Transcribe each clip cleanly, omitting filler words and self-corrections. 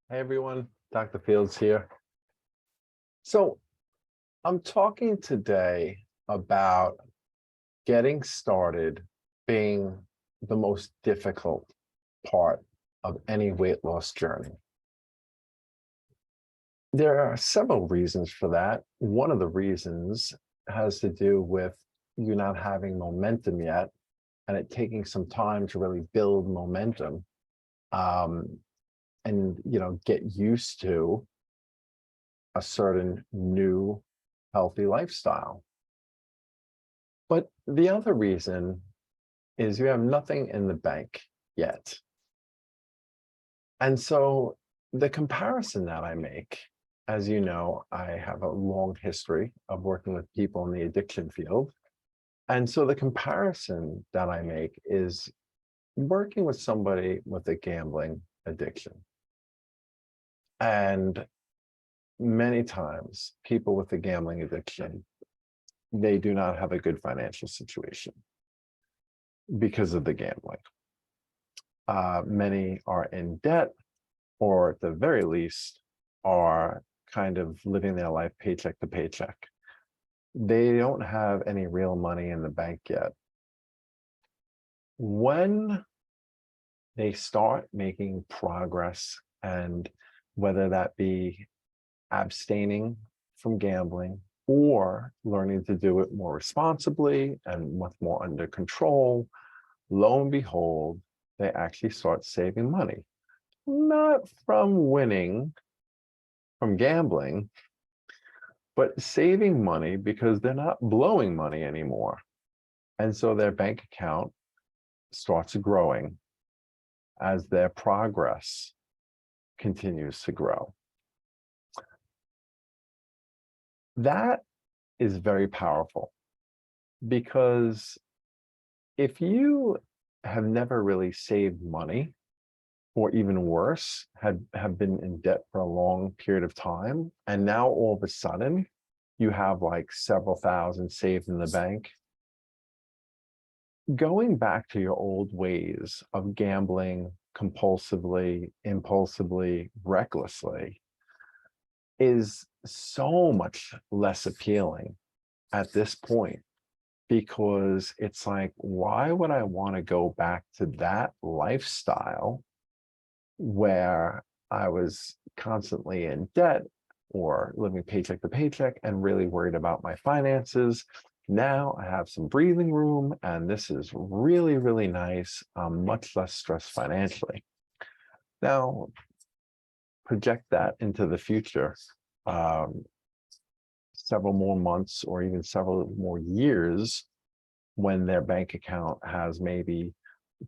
Hey everyone, Dr. Fields here. So I'm talking today about getting started being the most difficult part of any weight loss journey. There are several reasons for that. One of the reasons has to do with you not having momentum yet and it taking some time to really build momentum um, and get used to a certain new healthy lifestyle. But the other reason is you have nothing in the bank yet. And so the comparison that I make, as you know, I have a long history of working with people in the addiction field. And so the comparison that I make is working with somebody with a gambling addiction. And many times people with a gambling addiction, they do not have a good financial situation because of the gambling. Many are in debt, or at the very least, are kind of living their life paycheck to paycheck. They don't have any real money in the bank yet. When they start making progress, and whether that be abstaining from gambling or learning to do it more responsibly and much more under control, lo and behold, they actually start saving money. Not from winning, from gambling, but saving money because they're not blowing money anymore. And so their bank account starts growing as their progress continues to grow. That is very powerful because if you have never really saved money, or even worse, have been in debt for a long period of time, and now all of a sudden you have like several thousand saved in the bank, going back to your old ways of gambling compulsively, impulsively, recklessly is so much less appealing at this point, because it's like, why would I want to go back to that lifestyle where I was constantly in debt or living paycheck to paycheck and really worried about my finances? Now I have some breathing room and this is really, really nice. I'm much less stressed financially. Now, project that into the future, um, several more months or even several more years, when their bank account has maybe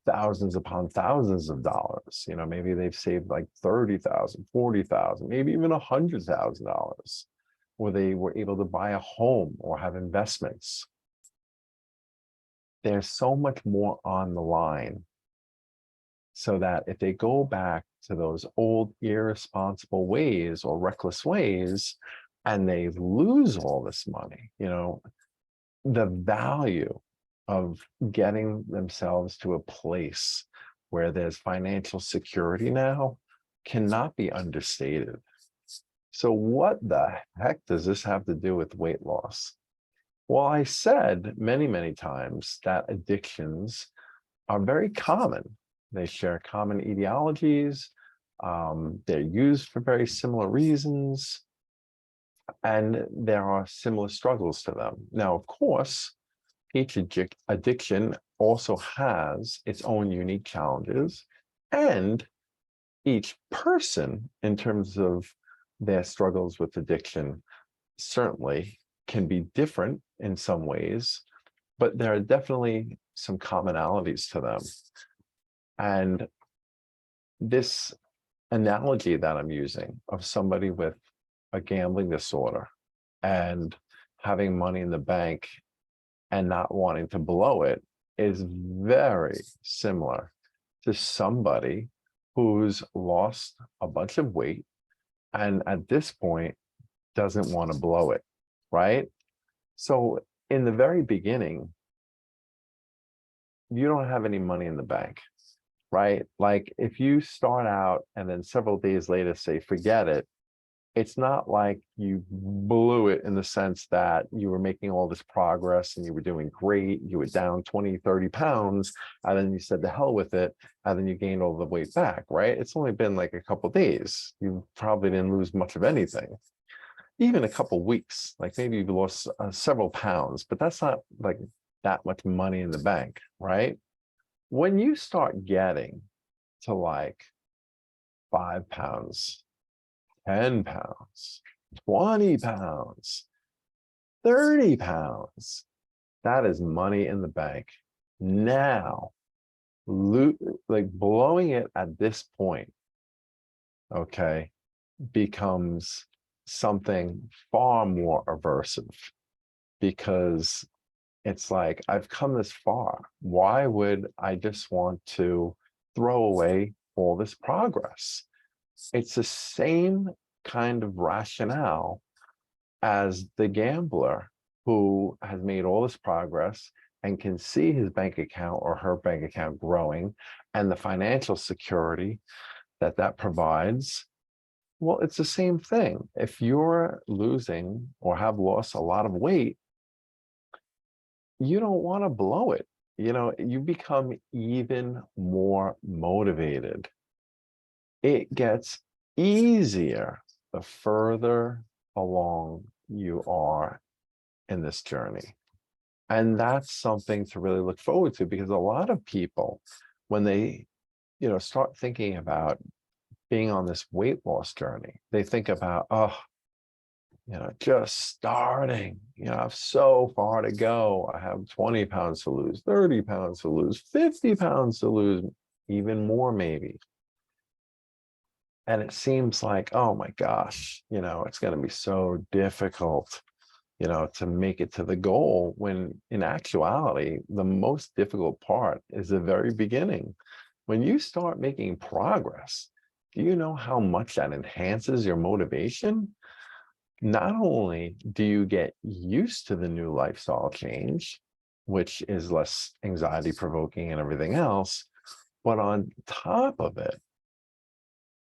thousands upon thousands of dollars. Maybe they've saved like 30,000, 40,000, maybe even $100,000, or they were able to buy a home or have investments. There's so much more on the line, so that if they go back to those old irresponsible ways or reckless ways and they lose all this money, the value of getting themselves to a place where there's financial security now cannot be understated. So what the heck does this have to do with weight loss? Well, I said many, many times that addictions are very common. They share common etiologies. They're used for very similar reasons, and there are similar struggles to them. Now, of course, each addiction also has its own unique challenges, and each person, in terms of their struggles with addiction, certainly can be different in some ways, but there are definitely some commonalities to them. And this analogy that I'm using of somebody with a gambling disorder and having money in the bank and not wanting to blow it is very similar to somebody who's lost a bunch of weight and at this point doesn't want to blow it, right? So in the very beginning, you don't have any money in the bank. right? Like if you start out and then several days later say, forget it, it's not like you blew it in the sense that you were making all this progress and you were doing great. You were down 20, 30 pounds, and then you said the hell with it, and then you gained all the weight back, right? It's only been like a couple days. You probably didn't lose much of anything. Even a couple weeks, like maybe you've lost several pounds, but that's not like that much money in the bank, right? When you start getting to like 5 pounds, 10 pounds, 20 pounds, 30 pounds. That is money in the bank. Now, like blowing it at this point, okay, becomes something far more aversive because it's like, I've come this far. Why would I just want to throw away all this progress? It's the same kind of rationale as the gambler who has made all this progress and can see his bank account or her bank account growing and the financial security that that provides. Well, it's the same thing. If you're losing or have lost a lot of weight, you don't want to blow it. You know, you become even more motivated. It gets easier the further along you are in this journey. And that's something to really look forward to, because a lot of people, when they, start thinking about being on this weight loss journey, they think about, oh, just starting, I have so far to go. I have 20 pounds to lose, 30 pounds to lose, 50 pounds to lose, even more maybe. And it seems like, oh my gosh, it's going to be so difficult, to make it to the goal, when in actuality, the most difficult part is the very beginning. When you start making progress, do you know how much that enhances your motivation? Not only do you get used to the new lifestyle change, which is less anxiety provoking and everything else, but on top of it,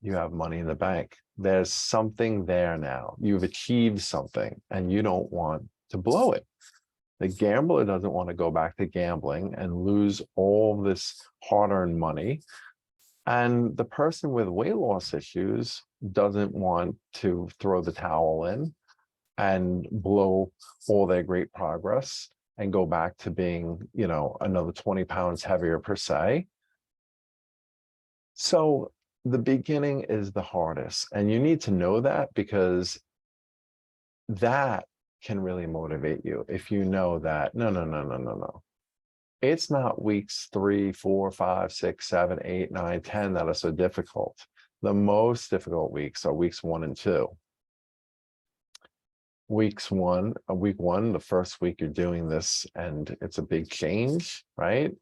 you have money in the bank. There's something there now. You've achieved something and you don't want to blow it. The gambler doesn't want to go back to gambling and lose all this hard-earned money. And the person with weight loss issues doesn't want to throw the towel in and blow all their great progress and go back to being, another 20 pounds heavier per se. So the beginning is the hardest, and you need to know that, because that can really motivate you. If you know that, no. It's not weeks 3, 4, 5, 6, 7, 8, 9, 10 that are so difficult. The most difficult weeks are weeks 1 and 2. Week one, the first week you're doing this, and it's a big change, right?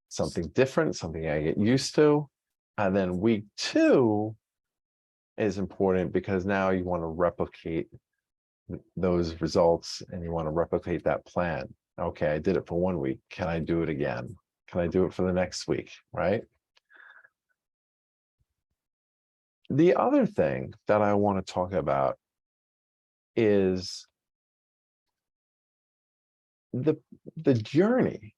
Something different, something I get used to. And then week 2 is important, because now you want to replicate those results and you want to replicate that plan. Okay, I did it for 1 week. Can I do it again? Can I do it for the next week, right? The other thing that I want to talk about is the journey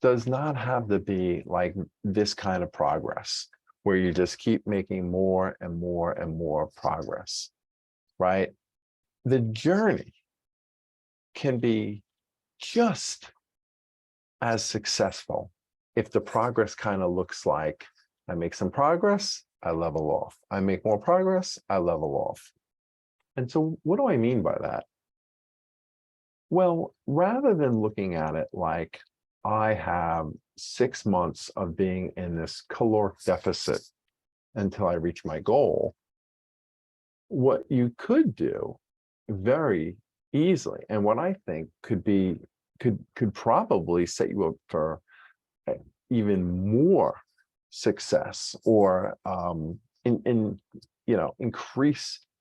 does not have to be like this kind of progress where you just keep making more and more and more progress, right? The journey can be just as successful if the progress kind of looks like, I make some progress, I level off. I make more progress, I level off. And so what do I mean by that? Well, rather than looking at it like I have 6 months of being in this caloric deficit until I reach my goal, what you could do very easily, and what I think could probably set you up for even more success, or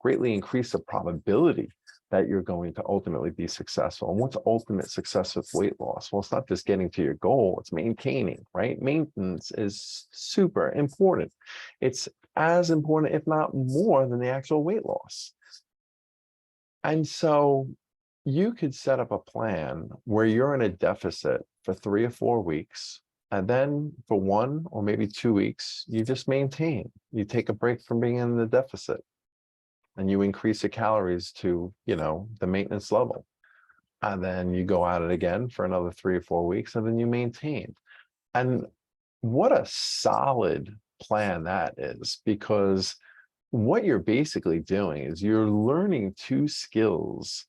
greatly increase the probability that you're going to ultimately be successful. And what's ultimate success with weight loss? Well, it's not just getting to your goal, it's maintaining, right? Maintenance is super important. It's as important, if not more, than the actual weight loss. And so you could set up a plan where you're in a deficit for 3 or 4 weeks. And then for 1 or maybe 2 weeks, you just maintain. You take a break from being in the deficit and you increase your calories to, the maintenance level. And then you go at it again for another 3 or 4 weeks, and then you maintain. And what a solid plan that is, because what you're basically doing is you're learning 2 skills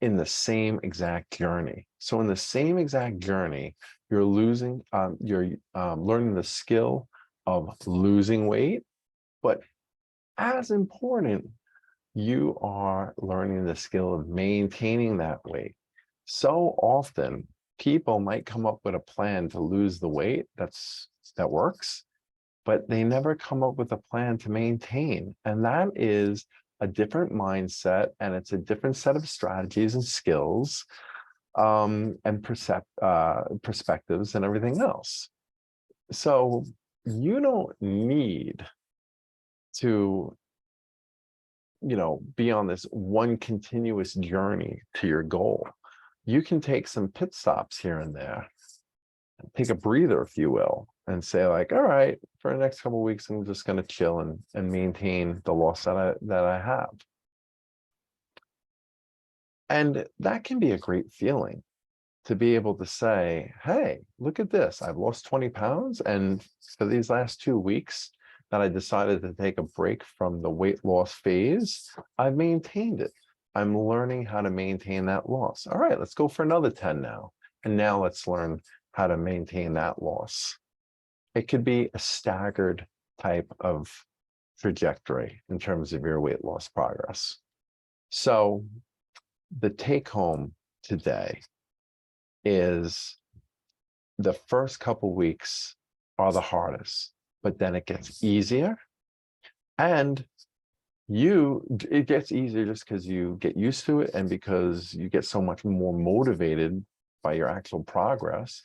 in the same exact journey. So in the same exact journey, you're learning the skill of losing weight, but as important, you are learning the skill of maintaining that weight. So often, people might come up with a plan to lose the weight that works, but they never come up with a plan to maintain. And that is a different mindset, and it's a different set of strategies and skills, and perspectives and everything else. So you don't need to, be on this one continuous journey to your goal. You can take some pit stops here and there, take a breather, if you will, and say like, all right, for the next couple of weeks, I'm just going to chill and maintain the loss that I have. And that can be a great feeling, to be able to say, hey, look at this. I've lost 20 pounds. And for these last 2 weeks that I decided to take a break from the weight loss phase, I've maintained it. I'm learning how to maintain that loss. All right, let's go for another 10 now. And now let's learn how to maintain that loss. It could be a staggered type of trajectory in terms of your weight loss progress. So the take home today is the first couple weeks are the hardest, but then it gets easier. And it gets easier just because you get used to it and because you get so much more motivated by your actual progress.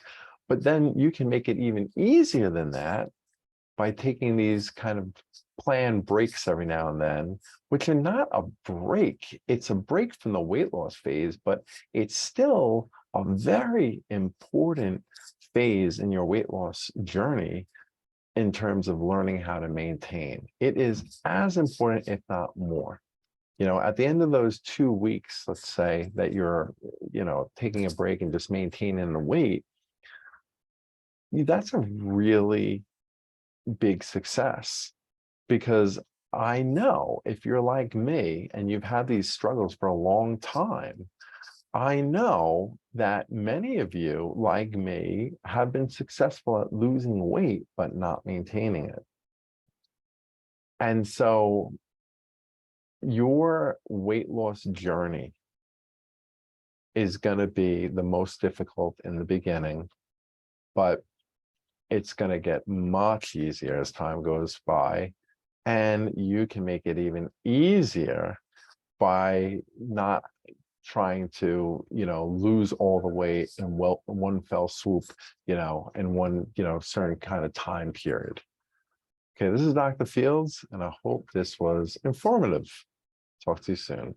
But then you can make it even easier than that by taking these kind of planned breaks every now and then, which are not a break. It's a break from the weight loss phase, but it's still a very important phase in your weight loss journey in terms of learning how to maintain. It is as important, if not more. At the end of those 2 weeks, let's say that you're, taking a break and just maintaining the weight, that's a really big success, because I know if you're like me and you've had these struggles for a long time, I know that many of you, like me, have been successful at losing weight, but not maintaining it. And so your weight loss journey is going to be the most difficult in the beginning, but it's going to get much easier as time goes by. And you can make it even easier by not trying to, lose all the weight in one fell swoop, in one, certain kind of time period. Okay, this is Dr. Fields, and I hope this was informative. Talk to you soon.